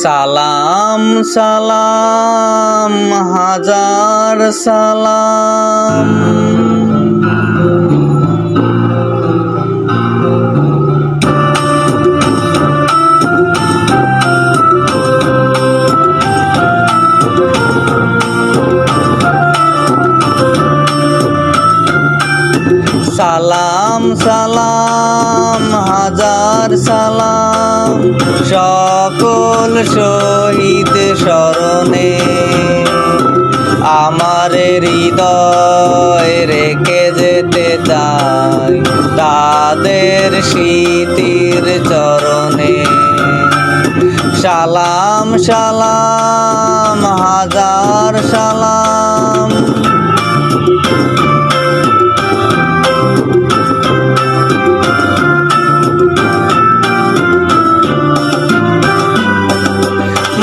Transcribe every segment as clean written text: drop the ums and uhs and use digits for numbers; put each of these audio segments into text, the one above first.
সালাম সালাম হাজার সালাম, সালাম সালাম হাজার সালাম সকল শহীদ স্মরণে। আমার হৃদয় রেখে যেতে চাই তাদের স্মৃতির চরণে। সালাম সালাম হাজার সালাম,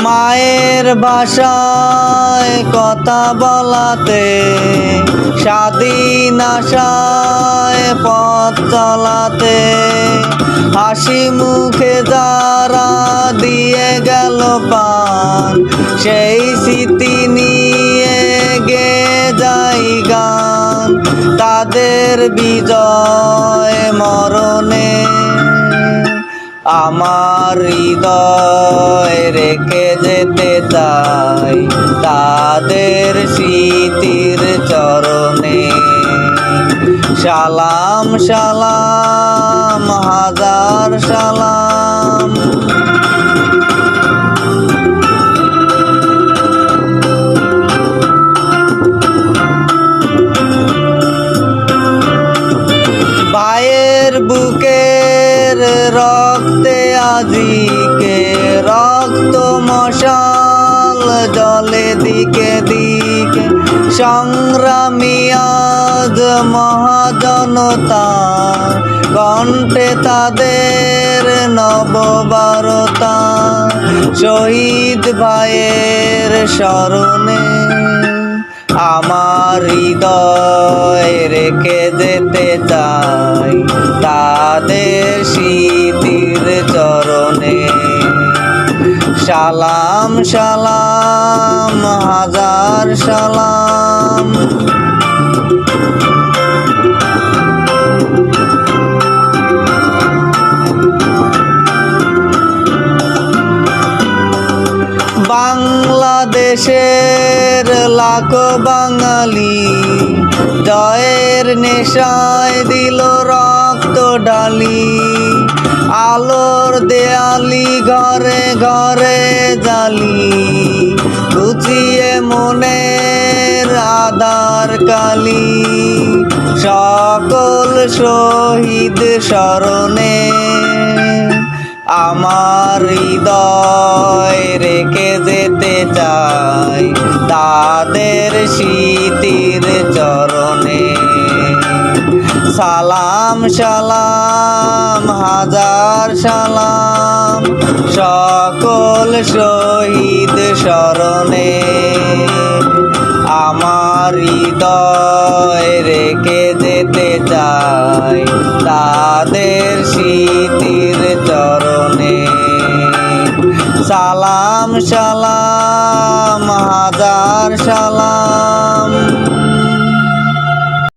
মায়ের ভাষায় কথা বলাতে, স্বাধীন আশায় পথ চলাতে, হাসি মুখে যারা দিয়ে গেল পান, সেই স্মৃতি নিয়ে গেয়ে যাই গান তাদের বিজয় মরণে। আমার হৃদয় রেখে যেতে চাই তাদের স্মৃতির চরণে। সালাম সালাম হাজার সালাম, ভাইয়ের বুকের রক্তে আজিকে রক্ত মশাল জলে দিকে দিকে, সংগ্রামী আজ মহাজনতা কণ্ঠে তাদের নববারতা। শহীদ ভাইয়ের স্মরণে আমার হৃদয় রেখে যেতে চাই তাদের স্মৃতির চরণে। সালাম সালাম হাজার সালাম, বাংলাদেশের লাখো বাঙালি জয়ের নেশায় দিল রক্ত ঢালি। আলোর দেয়ালি ঘরে ঘরে জালি, ঘুচিয়ে মনের আধার কালি। সকল শহীদ স্মরণে আমার হৃদয় রেখে যেতে চাই তাদের স্মৃতির চরণে। সালাম সালাম হাজার সালাম সকল শহীদ স্মরণে। আমার হৃদয় রেখে যেতে চাই তাদের স্মৃতির চরণে। সালাম সালাম হাজার সালাম।